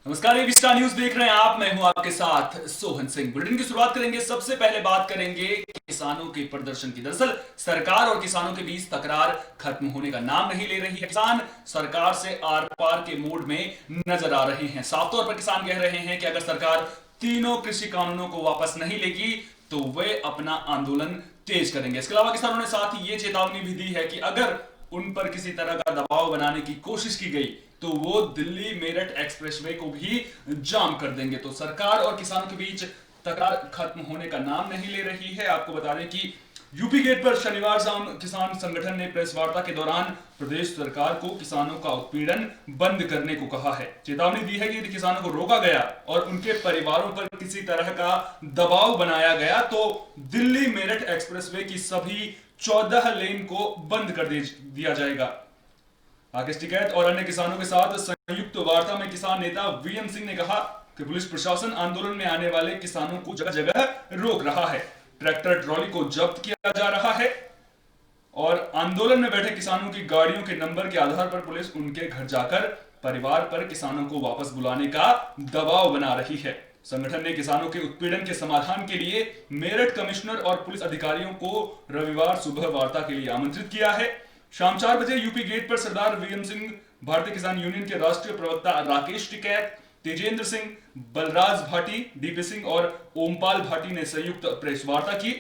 नमस्कार, AB star news देख रहे हैं आप। मैं हूं आपके साथ सोहन सिंह। बुलेटिन की शुरुआत करेंगे। सबसे पहले बात करेंगे किसानों के प्रदर्शन की। दरअसल सरकार और किसानों के बीच तकरार खत्म होने का नाम नहीं ले रही है। किसान सरकार से आर पार के मोड में नजर आ रहे हैं। साफ तौर पर किसान कह रहे हैं कि अगर सरकार तीनों कृषि कानूनों को वापस नहीं लेगी तो वे अपना आंदोलन तेज करेंगे। इसके अलावा किसानों ने साथ ही ये चेतावनी भी दी है कि अगर उन पर किसी तरह का दबाव बनाने की कोशिश की गई तो वो दिल्ली मेरठ एक्सप्रेसवे को भी जाम कर देंगे। तो सरकार और किसानों के बीच तकरार खत्म होने का नाम नहीं ले रही है। आपको बता दें कि यूपी गेट पर शनिवार शाम किसान संगठन ने प्रेस वार्ता के दौरान प्रदेश सरकार को किसानों का उत्पीड़न बंद करने को कहा है। चेतावनी दी है कि यदि किसानों को रोका गया और उनके परिवारों पर किसी तरह का दबाव बनाया गया तो दिल्ली मेरठ एक्सप्रेसवे की सभी 14 लेन को बंद कर दिया जाएगा। राकेश टिकैत और अन्य किसानों के साथ संयुक्त वार्ता में किसान नेता वीएम सिंह ने कहा कि पुलिस प्रशासन आंदोलन में आने वाले किसानों को जगह जगह रोक रहा है, ट्रैक्टर ट्रॉली को जब्त किया जा रहा है और आंदोलन में बैठे किसानों की गाड़ियों के नंबर के आधार पर पुलिस उनके घर जाकर परिवार पर किसानों को वापस बुलाने का दबाव बना रही है। संगठन ने किसानों के उत्पीड़न के समाधान के लिए मेरठ कमिश्नर और पुलिस अधिकारियों को रविवार सुबह वार्ता के लिए आमंत्रित किया है। शाम 4 बजे यूपी गेट पर सरदार वीएम सिंह, भारतीय किसान यूनियन के राष्ट्रीय प्रवक्ता राकेश टिकैत, तेजेंद्र सिंह, बलराज भाटी, डीपी सिंह और ओमपाल भाटी ने संयुक्त प्रेस वार्ता की।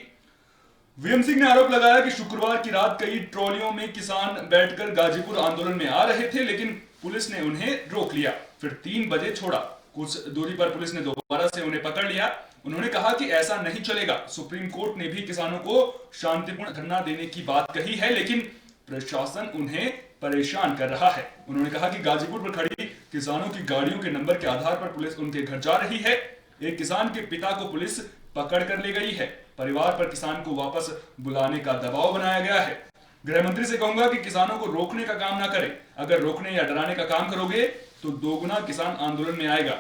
वीएम सिंह ने आरोप लगाया कि शुक्रवार की रात कई ट्रॉलियों में किसान बैठकर गाजीपुर आंदोलन में आ रहे थे, लेकिन पुलिस ने उन्हें रोक लिया, फिर 3 बजे छोड़ा। कुछ दूरी पर पुलिस ने दोबारा से उन्हें पकड़ लिया। उन्होंने कहा कि ऐसा नहीं चलेगा। सुप्रीम कोर्ट ने भी किसानों को शांतिपूर्ण धरना देने की बात कही है, लेकिन प्रशासन उन्हें परेशान कर रहा है। उन्होंने कहा कि गाजीपुर पर खड़ी किसानों की गाड़ियों के नंबर के आधार पर पुलिस उनके घर जा रही है। एक किसान के पिता को पुलिस पकड़ कर ले गई है। परिवार पर किसान को वापस बुलाने का दबाव बनाया गया है। गृह मंत्री से कहूंगा कि किसानों को रोकने का काम ना करें। अगर रोकने या डराने का काम करोगे तो दोगुना किसान आंदोलन में आएगा,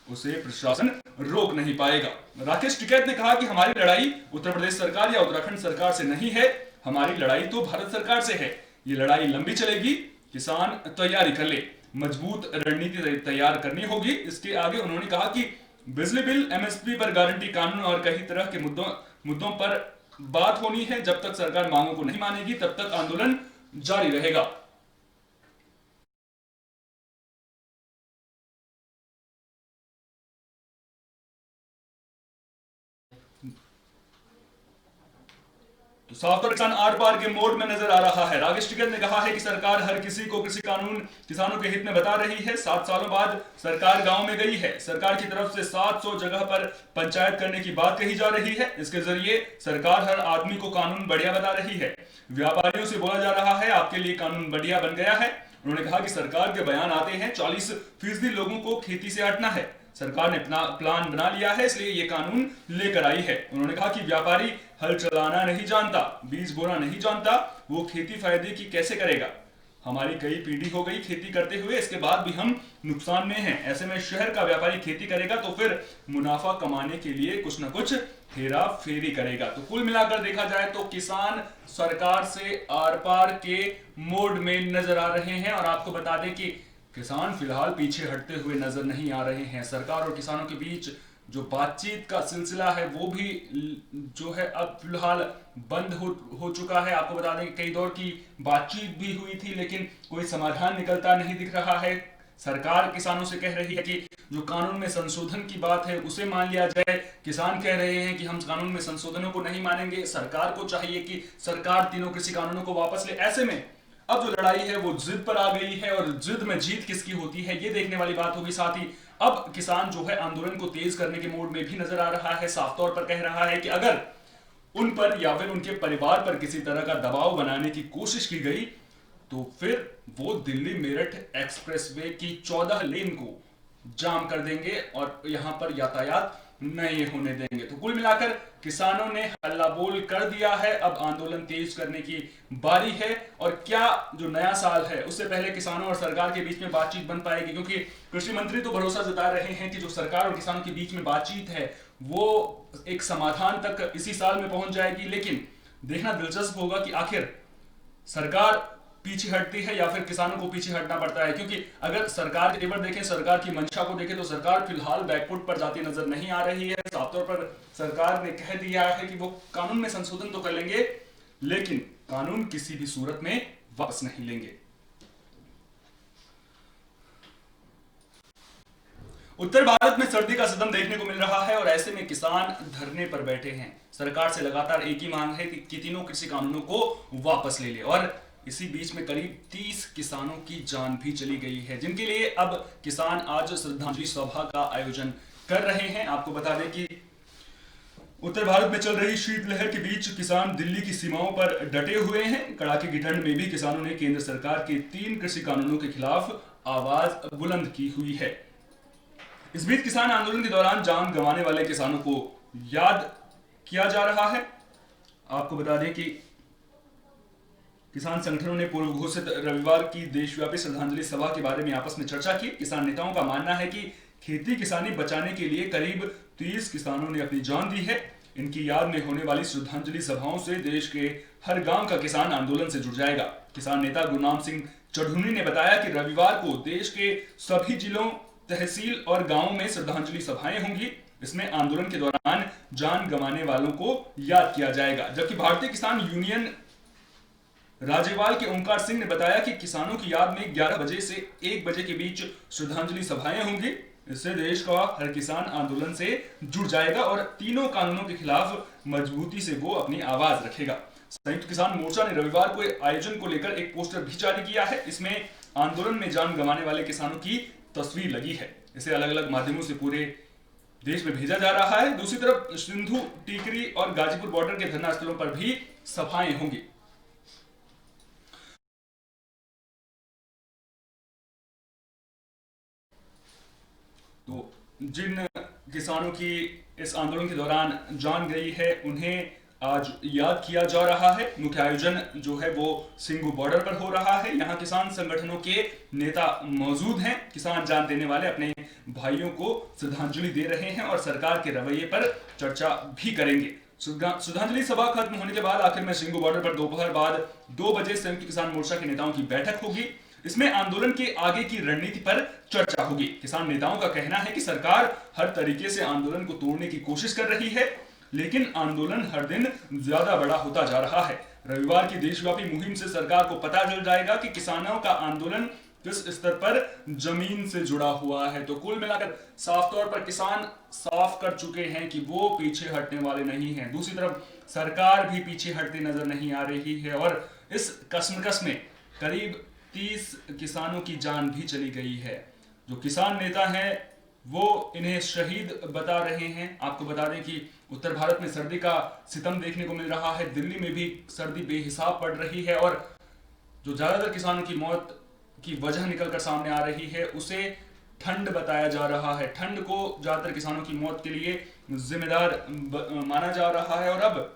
उसे प्रशासन रोक नहीं पाएगा। राकेश टिकैत ने कहा कि हमारी लड़ाई उत्तर प्रदेश सरकार या उत्तराखंड सरकार से नहीं है, हमारी लड़ाई तो भारत सरकार से है। ये लड़ाई लंबी चलेगी, किसान तैयारी कर ले, मजबूत रणनीति तैयार करनी होगी। इसके आगे उन्होंने कहा कि बिजली बिल, एमएसपी पर गारंटी कानून और कई तरह के मुद्दों पर बात होनी है। जब तक सरकार मांगों को नहीं मानेगी तब तक आंदोलन जारी रहेगा। तो साफ तौर किसान आर पार के मोड में नजर आ रहा है। राकेश टिकैत ने कहा है कि सरकार हर किसी को कृषि कानून किसानों के हित में बता रही है। 7 सालों बाद सरकार गांव में गई है। सरकार की तरफ से 700 जगह पर पंचायत करने की बात कही जा रही है। इसके जरिए सरकार हर आदमी को कानून बढ़िया बता रही है। व्यापारियों से बोला जा रहा है आपके लिए कानून बढ़िया बन गया है। उन्होंने कहा कि सरकार के बयान आते हैं 40% लोगों को खेती से हटना है। सरकार ने अपना प्लान बना लिया है, इसलिए ये कानून लेकर आई है। उन्होंने कहा कि व्यापारी हल चलाना नहीं जानता, बीज बोना नहीं जानता, वो खेती फायदे की कैसे करेगा। हमारी कई पीढ़ी हो गई खेती करते हुए, इसके बाद भी हम नुकसान में हैं। ऐसे में शहर का व्यापारी खेती करेगा तो फिर मुनाफा कमाने के लिए कुछ ना कुछ हेरा फेरी करेगा। तो कुल मिलाकर देखा जाए तो किसान सरकार से आर पार के मोड में नजर आ रहे हैं। और आपको बता दें कि किसान फिलहाल पीछे हटते हुए नजर नहीं आ रहे हैं। सरकार और किसानों के बीच जो बातचीत का सिलसिला है वो भी जो है अब फिलहाल बंद हो चुका है। आपको बता दें कि कई दौर की बातचीत भी हुई थी, लेकिन कोई समाधान निकलता नहीं दिख रहा है। सरकार किसानों से कह रही है कि जो कानून में संशोधन की बात है उसे मान लिया जाए। किसान कह रहे हैं कि हम कानून में संशोधनों को नहीं मानेंगे। सरकार को चाहिए कि सरकार तीनों कृषि कानूनों को वापस ले। ऐसे में अब जो लड़ाई है वो जिद पर आ गई है और जिद में जीत किसकी होती है ये देखने वाली बात होगी। साथ ही अब किसान जो है आंदोलन को तेज करने के मोड में भी नजर आ रहा है। साफ तौर पर कह रहा है कि अगर उन पर या फिर उनके परिवार पर किसी तरह का दबाव बनाने की कोशिश की गई तो फिर वो दिल्ली मेरठ एक्सप्रेसवे की 14 लेन को जाम कर देंगे और यहां पर यातायात नहीं होने देंगे। तो कुल मिलाकर किसानों ने हल्ला बोल कर दिया है। अब आंदोलन तेज करने की बारी है। और क्या जो नया साल है उससे पहले किसानों और सरकार के बीच में बातचीत बन पाएगी, क्योंकि कृषि मंत्री तो भरोसा जता रहे हैं कि जो सरकार और किसानों के बीच में बातचीत है वो एक समाधान तक इसी साल में पहुंच जाएगी। लेकिन देखना दिलचस्प होगा कि आखिर सरकार पीछे हटती है या फिर किसानों को पीछे हटना पड़ता है? क्योंकि अगर सरकार के तेवर देखें, सरकार की मंशा को देखें, तो सरकार फिलहाल बैकफुट पर जाती नजर नहीं आ रही है। साफ तौर पर सरकार ने कह दिया है कि वो कानून में संशोधन तो कर लेंगे, लेकिन कानून किसी भी सूरत में वापस नहीं लेंगे। उत्तर भारत में सर्दी का सदम देखने को मिल रहा है और ऐसे में किसान धरने पर बैठे हैं। सरकार से लगातार एक ही मांग है कि तीनों कृषि कानूनों को वापस ले ले। और इसी बीच में करीब 30 किसानों की जान भी चली गई है, जिनके लिए अब किसान आज श्रद्धांजलि सभा का आयोजन कर रहे हैं। आपको बता दें कि उत्तर भारत में चल रही शीतलहर के बीच किसान दिल्ली की सीमाओं पर डटे हुए हैं। कड़ाके की ठंड में भी किसानों ने केंद्र सरकार के 3 कृषि कानूनों के खिलाफ आवाज बुलंद की हुई है। इस बीच किसान आंदोलन के दौरान जान गंवाने वाले किसानों को याद किया जा रहा है। आपको बता दें कि किसान संगठनों ने पूर्व घोषित रविवार की देशव्यापी श्रद्धांजलि सभा के बारे में आपस में चर्चा की। किसान नेताओं का मानना है कि खेती किसानी बचाने के लिए करीब 30 किसानों ने अपनी जान दी है। इनकी याद में होने वाली श्रद्धांजलि सभाओं से देश के हर गांव का किसान आंदोलन से जुड़ जाएगा। किसान नेता गुरनाम सिंह चढ़ूनी ने बताया कि रविवार को देश के सभी जिलों, तहसील और गांवों में श्रद्धांजलि सभाएं होंगी। इसमें आंदोलन के दौरान जान गंवाने वालों को याद किया जाएगा। जबकि भारतीय किसान यूनियन राज्यपाल के ओंकार सिंह ने बताया कि किसानों की याद में 11 बजे से 1 बजे के बीच श्रद्धांजलि सभाएं होंगी। इससे देश का हर किसान आंदोलन से जुड़ जाएगा और तीनों कानूनों के खिलाफ मजबूती से वो अपनी आवाज रखेगा। संयुक्त किसान मोर्चा ने रविवार को आयोजन को लेकर एक पोस्टर भी जारी किया है। इसमें आंदोलन में जान गंवाने वाले किसानों की तस्वीर लगी है। इसे अलग अलग माध्यमों से पूरे देश में भेजा जा रहा है। दूसरी तरफ सिंधु, टीकरी और गाजीपुर बॉर्डर के धरना स्थलों पर भी सभाएं होंगी। तो जिन किसानों की इस आंदोलन के दौरान जान गई है, उन्हें आज याद किया जा रहा है। मुख्य आयोजन जो है वो सिंगू बॉर्डर पर हो रहा है। यहाँ किसान संगठनों के नेता मौजूद हैं। किसान जान देने वाले अपने भाइयों को श्रद्धांजलि दे रहे हैं और सरकार के रवैये पर चर्चा भी करेंगे। श्रद्धांजलि सभा खत्म होने के बाद आखिर में सिंगू बॉर्डर पर दोपहर बाद 2 बजे संयुक्त किसान मोर्चा के नेताओं की बैठक होगी। इसमें आंदोलन के आगे की रणनीति पर चर्चा होगी। किसान नेताओं का कहना है कि सरकार हर तरीके से आंदोलन को तोड़ने की कोशिश कर रही है, लेकिन आंदोलन हर दिन ज्यादा बड़ा होता जा रहा है। रविवार की देशव्यापी मुहिम से सरकार को पता चल जाएगा कि किसानों का आंदोलन किस स्तर पर जमीन से जुड़ा हुआ है। तो कुल मिलाकर साफ तौर पर किसान साफ कर चुके हैं कि वो पीछे हटने वाले नहीं हैं। दूसरी तरफ सरकार भी पीछे हटती नजर नहीं आ रही है और इस कश्मकश में करीब 30 किसानों की जान भी चली गई है। जो किसान नेता हैं वो इन्हें शहीद बता रहे हैं। आपको बता दें कि उत्तर भारत में सर्दी का सितम देखने को मिल रहा है। दिल्ली में भी सर्दी बेहिसाब पड़ रही है और जो ज्यादातर किसानों की मौत की वजह निकलकर सामने आ रही है उसे ठंड बताया जा रहा है। ठंड को ज्यादातर किसानों की मौत के लिए जिम्मेदार माना जा रहा है और अब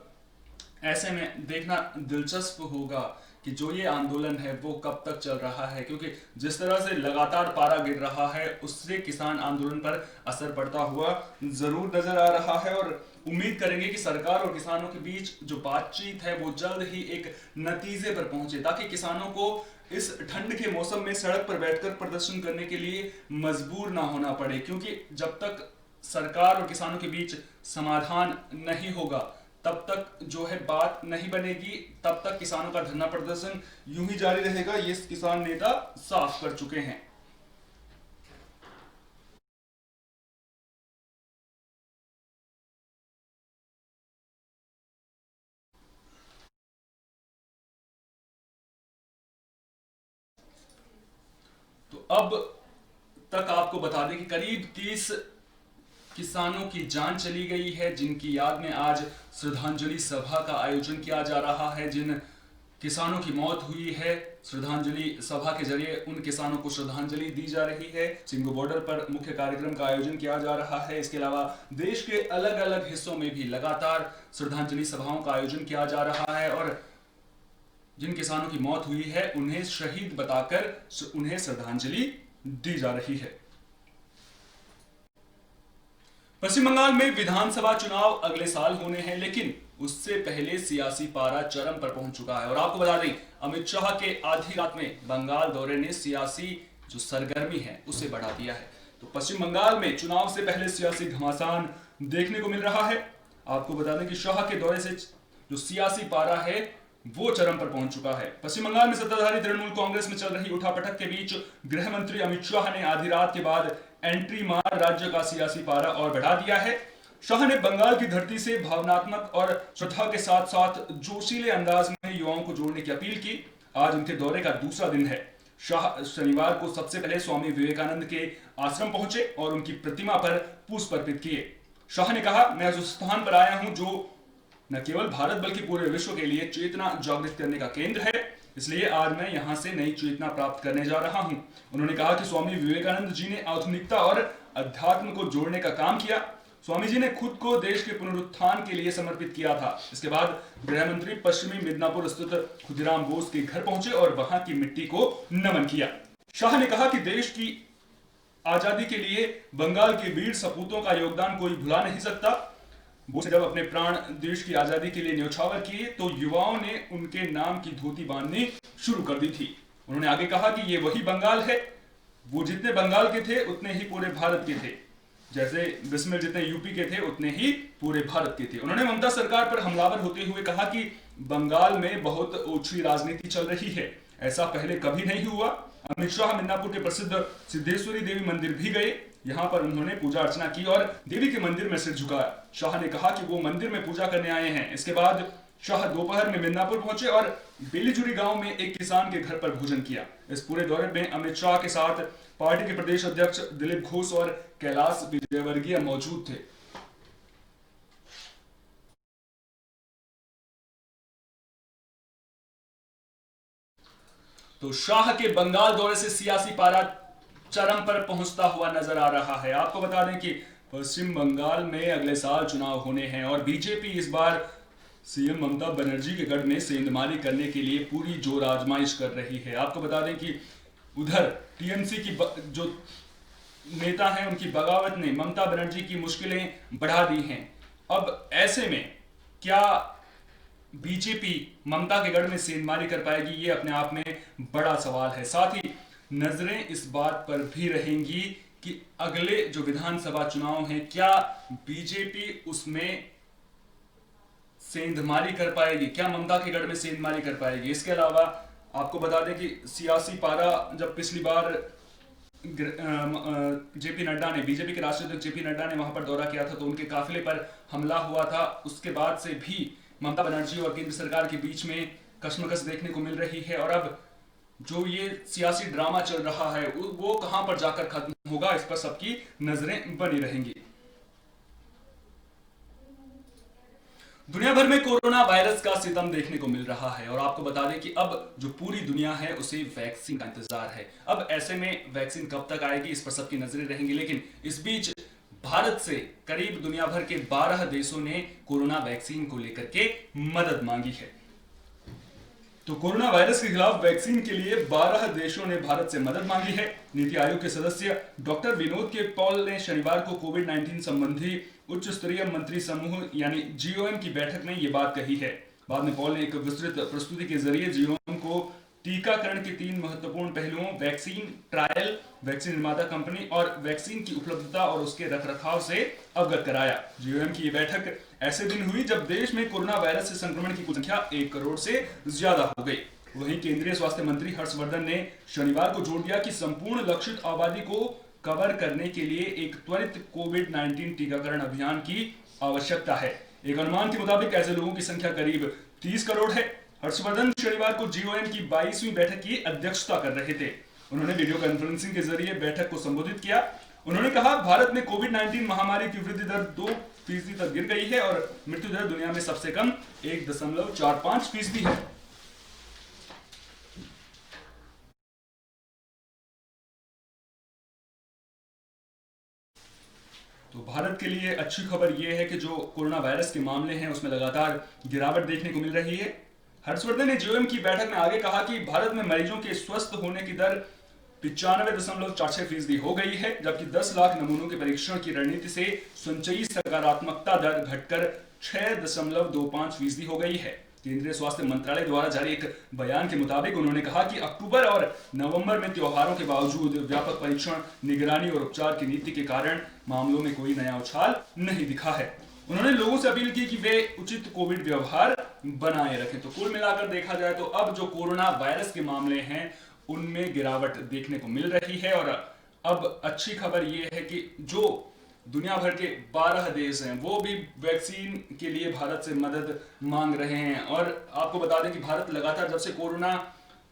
ऐसे में देखना दिलचस्प होगा कि जो ये आंदोलन है वो कब तक चल रहा है, क्योंकि जिस तरह से लगातार पारा गिर रहा है उससे किसान आंदोलन पर असर पड़ता हुआ जरूर नजर आ रहा है। और उम्मीद करेंगे कि सरकार और किसानों के बीच जो बातचीत है वो जल्द ही एक नतीजे पर पहुंचे, ताकि किसानों को इस ठंड के मौसम में सड़क पर बैठकर प्रदर्शन करने के लिए मजबूर ना होना पड़े। क्योंकि जब तक सरकार और किसानों के बीच समाधान नहीं होगा तब तक जो है बात नहीं बनेगी, तब तक किसानों का धरना प्रदर्शन यूं ही जारी रहेगा। ये किसान नेता साफ कर चुके हैं। तो अब तक आपको बता दें कि करीब 30 किसानों की जान चली गई है, जिनकी याद में आज श्रद्धांजलि सभा का आयोजन किया जा रहा है। जिन किसानों की मौत हुई है, श्रद्धांजलि सभा के जरिए उन किसानों को श्रद्धांजलि दी जा रही है। सिंगू बॉर्डर पर मुख्य कार्यक्रम का आयोजन किया जा रहा है। इसके अलावा देश के अलग अलग हिस्सों में भी लगातार श्रद्धांजलि सभाओं का आयोजन किया जा रहा है और जिन किसानों की मौत हुई है उन्हें शहीद बताकर उन्हें श्रद्धांजलि दी जा रही है। पश्चिम बंगाल में विधानसभा चुनाव अगले साल होने हैं, लेकिन उससे पहले सियासी पारा चरम पर पहुंच चुका है। और आपको बता दें, अमित शाह के आधी रात में बंगाल दौरे ने सियासी जो सरगर्मी है उसे बढ़ा दिया है। तो पश्चिम बंगाल में चुनाव से पहले सियासी घमासान देखने को मिल रहा है। आपको बता दें कि शाह के दौरे से जो सियासी पारा है वो चरम पर पहुंच चुका है। पश्चिम बंगाल में सत्ताधारी तृणमूल कांग्रेस में चल रही उठापटक के बीच गृह मंत्री अमित शाह ने आधी रात के बाद एंट्री मार राज्य का सियासी पारा और बढ़ा दिया है। शाह ने बंगाल की धरती से भावनात्मक और श्रद्धा के साथ साथ जोशीले अंदाज में युवाओं को जोड़ने की अपील की। आज उनके दौरे का दूसरा दिन है। शाह शनिवार को सबसे पहले स्वामी विवेकानंद के आश्रम पहुंचे और उनकी प्रतिमा पर पुष्प अर्पित किए। शाह ने कहा, मैं उस स्थान पर आया हूं जो न केवल भारत बल्कि पूरे विश्व के लिए चेतना जागृत करने का केंद्र है, इसलिए आज मैं यहां से नई चेतना प्राप्त करने जा रहा हूं। उन्होंने कहा कि स्वामी विवेकानंद जी ने आधुनिकता और अध्यात्म को जोड़ने का काम किया। स्वामी जी ने खुद को देश के पुनरुत्थान के लिए समर्पित किया था। इसके बाद गृह मंत्री पश्चिमी मिदनापुर स्थित खुदीराम बोस के घर पहुंचे और वहां की मिट्टी को नमन किया। शाह ने कहा कि देश की आजादी के लिए बंगाल के वीर सपूतों का योगदान कोई भुला नहीं सकता। बोस जब अपने प्राण देश की आजादी के लिए न्यौछावर किए तो युवाओं ने उनके नाम की धोती बांधनी शुरू कर दी थी। उन्होंने आगे कहा कि ये वही बंगाल है, वो जितने बंगाल के थे उतने ही पूरे भारत के थे, जैसे बिस्मिल जितने यूपी के थे उतने ही पूरे भारत के थे। उन्होंने ममता सरकार पर हमलावर होते हुए कहा कि बंगाल में बहुत ओछी राजनीति चल रही है, ऐसा पहले कभी नहीं हुआ। अमित शाह मिदनापुर के प्रसिद्ध सिद्धेश्वरी देवी मंदिर भी गए। यहाँ पर उन्होंने पूजा अर्चना की और देवी के मंदिर में सिर झुकाया। शाह ने कहा कि वो मंदिर में पूजा करने आए हैं। इसके बाद शाह दोपहर में मिदनापुर पहुंचे और बेलीजुरी गांव में एक किसान के घर पर भोजन किया। इस पूरे दौरे में अमित शाह के साथ पार्टी के प्रदेश अध्यक्ष दिलीप घोष और कैलाश विजयवर्गीय मौजूद थे। तो शाह के बंगाल दौरे से सियासी पारा चरम पर पहुंचता हुआ नजर आ रहा है। आपको बता दें कि पश्चिम बंगाल में अगले साल चुनाव होने हैं और बीजेपी इस बार सीएम ममता बनर्जी के गढ़ में सेंधमारी करने के लिए पूरी जोर आजमाइश कर रही है। आपको बता दें कि उधर टीएमसी की जो नेता हैं उनकी बगावत ने ममता बनर्जी की मुश्किलें बढ़ा दी हैं। अब ऐसे में क्या बीजेपी ममता के गढ़ में सेंधमारी कर पाएगी, ये अपने आप में बड़ा सवाल है। साथ ही नजरें इस बात पर भी रहेंगी कि अगले जो विधानसभा चुनाव हैं क्या बीजेपी उसमें सेंधमारी कर पाएगी, क्या ममता के गढ़ में सेंधमारी कर पाएगी। इसके अलावा आपको बता दें कि सियासी पारा जब पिछली बार जेपी नड्डा ने, बीजेपी के राष्ट्रीय अध्यक्ष जेपी नड्डा ने वहां पर दौरा किया था तो उनके काफिले पर हमला हुआ था। उसके बाद से भी ममता बनर्जी और केंद्र सरकार के बीच में कशमकश देखने को मिल रही है और अब जो ये सियासी ड्रामा चल रहा है वो कहां पर जाकर खत्म होगा, इस पर सबकी नजरें बनी रहेंगी। दुनिया भर में कोरोना वायरस का सितम देखने को मिल रहा है और आपको बता दें कि अब जो पूरी दुनिया है उसे वैक्सीन का इंतजार है। अब ऐसे में वैक्सीन कब तक आएगी, इस पर सबकी नजरें रहेंगी। लेकिन इस बीच भारत से करीब दुनिया भर के 12 देशों ने कोरोना वैक्सीन को लेकर के मदद मांगी है। तो कोरोना वायरस के खिलाफ वैक्सीन के लिए 12 देशों ने भारत से मदद मांगी है। नीति आयोग के सदस्य डॉक्टर विनोद के पॉल ने शनिवार को कोविड-19 संबंधी उच्च स्तरीय मंत्री समूह यानी जीओएम की बैठक में यह बात कही है। बाद में पॉल ने एक विस्तृत प्रस्तुति के जरिए जीओएम को टीकाकरण के 3 महत्वपूर्ण पहलुओं वैक्सीन ट्रायल, वैक्सीन निर्माता कंपनी और वैक्सीन की उपलब्धता और उसके रखरखाव से अवगत कराया। जीओएम की यह बैठक ऐसे दिन हुई जब देश में कोरोना वायरस से संक्रमण की कुल संख्या 1 करोड़ से ज्यादा हो गई। वहीं केंद्रीय स्वास्थ्य मंत्री हर्षवर्धन ने शनिवार को जोर दिया कि संपूर्ण लक्षित आबादी को कवर करने के लिए एक त्वरित कोविड-19 टीकाकरण अभियान की आवश्यकता है। एक अनुमान के मुताबिक ऐसे लोगों की संख्या करीब 30 करोड़ है। हर्षवर्धन शनिवार को जीओएम की 22वीं बैठक की अध्यक्षता कर रहे थे। उन्होंने वीडियो कॉन्फ्रेंसिंग के जरिए बैठक को संबोधित किया। उन्होंने कहा, भारत में कोविड-19 महामारी की वृद्धि दर 2% तक गिर गई है और मृत्यु दर दुनिया में सबसे कम 1.45% है। तो भारत के लिए अच्छी खबर यह है कि जो कोरोना वायरस के मामले हैं उसमें लगातार गिरावट देखने को मिल रही है। हर्षवर्धन ने जीओएम की बैठक में आगे कहा कि भारत में मरीजों के स्वस्थ होने की दर 95.46% हो गई है, जबकि 10 लाख नमूनों के परीक्षण की रणनीति से संचयी सकारात्मकता दर घटकर 6.25% हो गई है। केंद्रीय स्वास्थ्य मंत्रालय द्वारा जारी एक बयान के मुताबिक उन्होंने कहा कि अक्टूबर और नवंबर में त्योहारों के बावजूद व्यापक परीक्षण, निगरानी और उपचार की नीति के कारण मामलों में कोई नया उछाल नहीं दिखा है। उन्होंने लोगों से अपील की कि वे उचित कोविड व्यवहार बनाए रखें। तो कुल मिलाकर देखा जाए तो अब जो कोरोना वायरस के मामले हैं उनमें गिरावट देखने को मिल रही है, और अब अच्छी खबर यह है कि जो दुनिया भर के 12 देश हैं वो भी वैक्सीन के लिए भारत से मदद मांग रहे हैं। और आपको बता दें कि भारत लगातार जब से कोरोना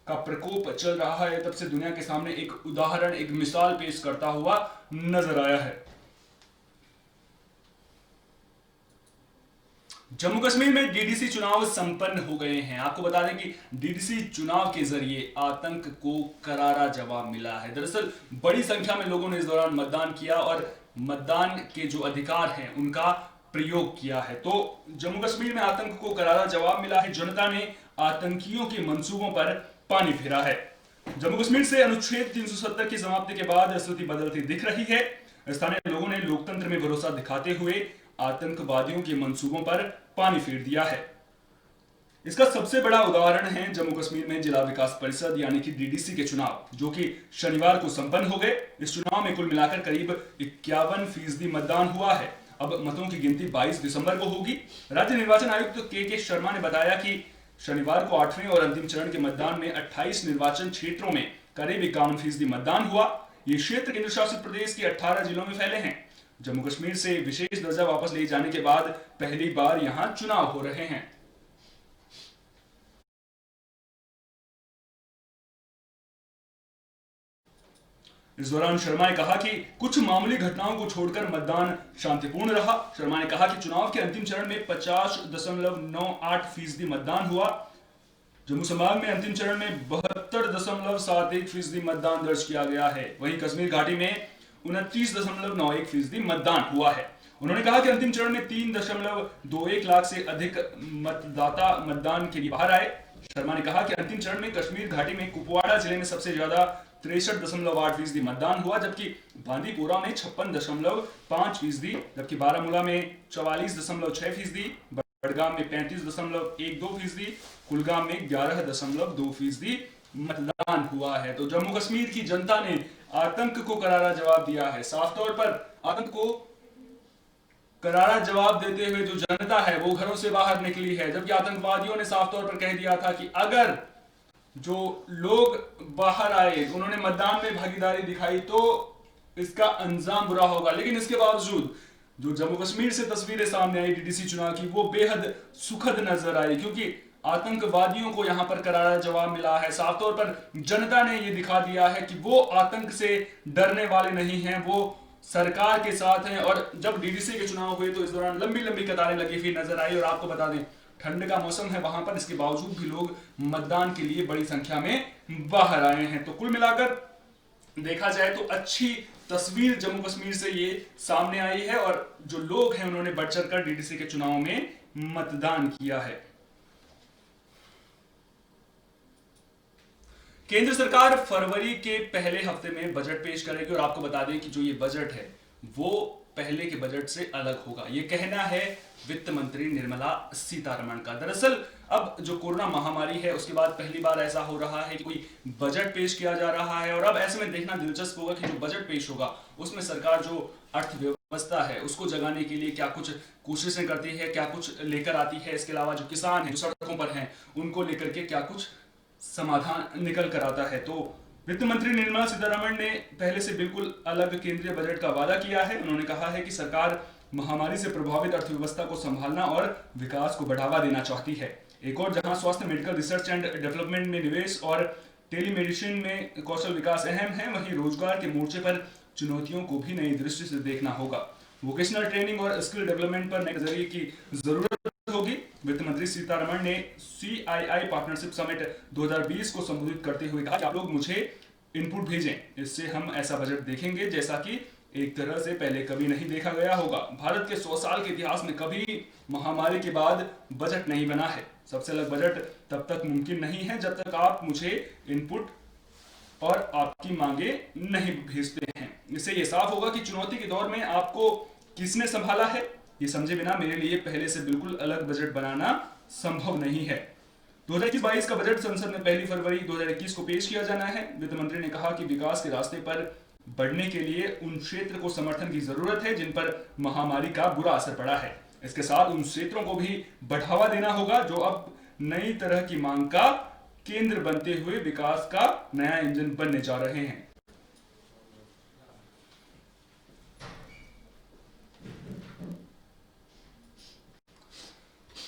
का प्रकोप चल रहा है तब से दुनिया के सामने एक उदाहरण, एक मिसाल पेश करता हुआ नजर आया है। जम्मू कश्मीर में डीडीसी चुनाव संपन्न हो गए हैं। आपको बता दें कि डीडीसी चुनाव के जरिए आतंक को करारा जवाब मिला है। दरअसल बड़ी संख्या में लोगों ने इस दौरान मतदान किया और मतदान के जो अधिकार हैं उनका प्रयोग किया है। तो जम्मू कश्मीर में आतंक को करारा जवाब मिला है। जनता ने आतंकियों के मंसूबों पर पानी फेरा है। जम्मू कश्मीर से अनुच्छेद 370 की समाप्ति के बाद स्थिति बदलती दिख रही है। स्थानीय लोगों ने लोकतंत्र में भरोसा दिखाते हुए आतंकवादियों के मंसूबों पर पानी फेर दिया है। इसका सबसे बड़ा उदाहरण है जम्मू कश्मीर में जिला विकास परिषद यानी कि डीडीसी के चुनाव, जो कि शनिवार को संपन्न हो गए। इस चुनाव में कुल मिलाकर करीब 51% मतदान हुआ है। अब मतों की गिनती 22 दिसंबर को होगी। राज्य निर्वाचन आयुक्त के शर्मा ने बताया कि शनिवार को 8वें और अंतिम चरण के मतदान में 28 निर्वाचन क्षेत्रों में करीब 51% मतदान हुआ। ये क्षेत्र केंद्र शासित प्रदेश के 18 जिलों में फैले हैं। जम्मू कश्मीर से विशेष दर्जा वापस ले जाने के बाद पहली बार यहां चुनाव हो रहे हैं। इस दौरान शर्मा ने कहा कि कुछ मामूली घटनाओं को छोड़कर मतदान शांतिपूर्ण रहा। शर्मा ने कहा कि चुनाव के अंतिम चरण में 50.98% मतदान हुआ। जम्मू संभाग में अंतिम चरण में 72.71% मतदान दर्ज किया गया है। वहीं कश्मीर घाटी में 29.91% मतदान हुआ है। उन्होंने कहा कि अंतिम चरण में 3.21 लाख से अधिक मतदाता मतदान के लिए बाहर आए। शर्मा ने कहा कि अंतिम चरण में कश्मीर घाटी में कुपवाड़ा जिले में सबसे ज्यादा 63.8% मतदान हुआ, जबकि बांदीपोरा में 56.5%, जबकि बारामूला में 44.6%, बड़गाम में 35.12%, कुलगाम में 11.2% मतदान हुआ है। तो जम्मू कश्मीर की जनता ने आतंक को करारा जवाब दिया है। साफ तौर पर आतंक को करारा जवाब देते हुए जो जनता है वो घरों से बाहर निकली है, जबकि आतंकवादियों ने साफ तौर पर कह दिया था कि अगर जो लोग बाहर आए, उन्होंने मतदान में भागीदारी दिखाई तो इसका अंजाम बुरा होगा। लेकिन इसके बावजूद जो जम्मू कश्मीर से तस्वीरें सामने आई डीडीसी चुनाव की, वो बेहद सुखद नजर आई, क्योंकि आतंकवादियों को यहां पर करारा जवाब मिला है। साफ तौर पर जनता ने यह दिखा दिया है कि वो आतंक से डरने वाले नहीं हैं, वो सरकार के साथ हैं। और जब डीडीसी के चुनाव हुए तो इस दौरान लंबी लंबी कतारें लगी हुई नजर आई। और आपको बता दें ठंड का मौसम है वहां पर, इसके बावजूद भी लोग मतदान के लिए बड़ी संख्या में बाहर आए हैं। तो कुल मिलाकर देखा जाए तो अच्छी तस्वीर जम्मू कश्मीर से ये सामने आई है, और जो लोग हैं उन्होंने बढ़ चढ़कर डीडीसी के चुनाव में मतदान किया है। केंद्र सरकार फरवरी के पहले हफ्ते में बजट पेश करेगी, और आपको बता दें कि जो ये बजट है वो पहले के बजट से अलग होगा। ये कहना है वित्त मंत्री निर्मला सीतारमण का। दरअसल अब जो कोरोना महामारी है उसके बाद पहली बार ऐसा हो रहा है कि कोई बजट पेश किया जा रहा है, और अब ऐसे में देखना दिलचस्प होगा कि जो बजट पेश होगा उसमें सरकार जो अर्थव्यवस्था है उसको जगाने के लिए क्या कुछ कोशिशें करती है, क्या कुछ लेकर आती है। इसके अलावा जो किसान हैं, जो सड़कों पर हैं, उनको लेकर के क्या कुछ समाधान निकल कर आता है। तो वित्त मंत्री निर्मला सीतारमण ने पहले से बिल्कुल अलग केंद्रीय बजट का वादा किया है। उन्होंने कहा है कि सरकार महामारी से प्रभावित अर्थव्यवस्था को संभालना और विकास को बढ़ावा देना चाहती है। एक और जहां स्वास्थ्य, मेडिकल रिसर्च एंड डेवलपमेंट में निवेश और टेलीमेडिसिन में कौशल विकास अहम है, वहीं रोजगार के मोर्चे पर चुनौतियों को भी नई दृष्टि से देखना होगा। वोकेशनल ट्रेनिंग और स्किल डेवलपमेंट पर नए नजरिए की जरूरत होगी। वित्त मंत्री सीतारमण ने CII पार्टनरशिप समिट 2020 को संबोधित करते हुए कहा कि आप लोग मुझे इनपुट भेजें, इससे हम ऐसा बजट देखेंगे जैसा कि एक तरह से पहले कभी नहीं देखा गया होगा। भारत के 100 साल के इतिहास में कभी महामारी के बाद बजट नहीं बना है। सबसे अलग बजट तब तक मुमकिन नहीं है जब तक आप मुझे इनपुट और आपकी मांगे नहीं भेजते हैं। इससे यह साफ होगा कि चुनौती के दौर में आपको किसने संभाला है, ये समझे बिना मेरे लिए पहले से बिल्कुल अलग बजट बनाना संभव नहीं है। 2021-22 का बजट संसद में 1 फरवरी 2021 को पेश किया जाना है। वित्त मंत्री ने कहा कि विकास के रास्ते पर बढ़ने के लिए उन क्षेत्र को समर्थन की जरूरत है जिन पर महामारी का बुरा असर पड़ा है। इसके साथ उन क्षेत्रों को भी बढ़ावा देना होगा जो अब नई तरह की मांग का केंद्र बनते हुए विकास का नया इंजन बनने जा रहे हैं।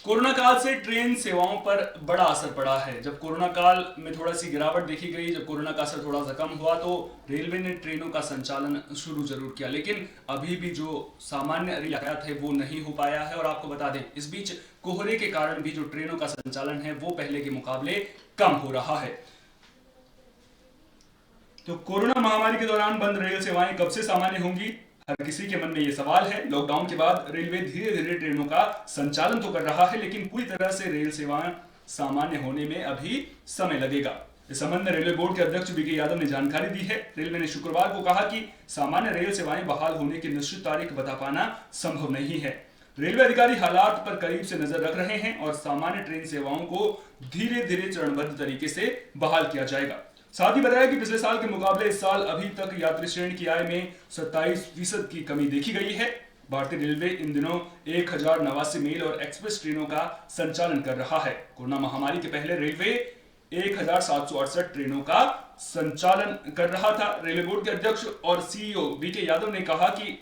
कोरोना काल से ट्रेन सेवाओं पर बड़ा असर पड़ा है। जब कोरोना काल में थोड़ा सी गिरावट देखी गई, जब कोरोना का असर थोड़ा सा कम हुआ, तो रेलवे ने ट्रेनों का संचालन शुरू जरूर किया, लेकिन अभी भी जो सामान्य यातायात है वो नहीं हो पाया है। और आपको बता दें, इस बीच कोहरे के कारण भी जो ट्रेनों का संचालन है वो पहले के मुकाबले कम हो रहा है। तो कोरोना महामारी के दौरान बंद रेल सेवाएं कब से सामान्य होंगी, हर किसी के मन में यह सवाल है। लॉकडाउन के बाद रेलवे धीरे धीरे ट्रेनों का संचालन तो कर रहा है, लेकिन पूरी तरह से रेल सेवाएं सामान्य होने में अभी समय लगेगा। इस संबंध में रेलवे बोर्ड के अध्यक्ष बीके यादव ने जानकारी दी है। रेलवे ने शुक्रवार को कहा कि सामान्य रेल सेवाएं बहाल होने की निश्चित तारीख बता पाना संभव नहीं है। रेलवे अधिकारी हालात पर करीब से नजर रख रहे हैं और सामान्य ट्रेन सेवाओं को धीरे धीरे चरणबद्ध तरीके से बहाल किया जाएगा। साथ ही बताया कि पिछले साल के मुकाबले इस साल अभी तक यात्री श्रेणी की आय में 27% की कमी देखी गई है। भारतीय रेलवे इन दिनों 1089 मेल और एक्सप्रेस ट्रेनों का संचालन कर रहा है। कोरोना महामारी के पहले रेलवे 1768 ट्रेनों का संचालन कर रहा था। रेलवे बोर्ड के अध्यक्ष और सीईओ बीके यादव ने कहा कि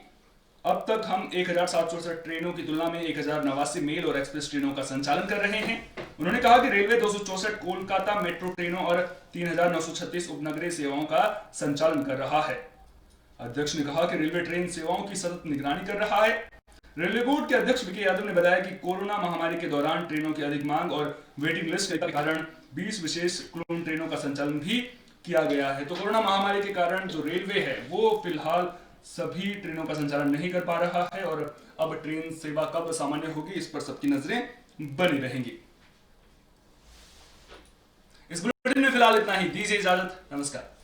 अब तक हम 1768 ट्रेनों की तुलना में 1089 मेल और एक्सप्रेस ट्रेनों का संचालन कर रहे हैं। उन्होंने कहा कि रेलवे 264 कोलकाता मेट्रो ट्रेनों और 3936 उपनगरीय सेवाओं का संचालन कर रहा है। अध्यक्ष ने कहा कि रेलवे ट्रेन सेवाओं की सतत निगरानी कर रहा है। रेलवे बोर्ड के अध्यक्ष बीके यादव ने बताया कि कोरोना महामारी के दौरान ट्रेनों की अधिक मांग और वेटिंग लिस्ट के कारण 20 विशेष क्लोन ट्रेनों का संचालन भी किया गया है। तो कोरोना महामारी के कारण जो रेलवे है वो फिलहाल सभी ट्रेनों का संचालन नहीं कर पा रहा है और अब ट्रेन सेवा कब सामान्य होगी इस पर सबकी नजरें बनी रहेंगी। इस बुलेटिन में फिलहाल इतना ही। दीजिए इजाजत, नमस्कार।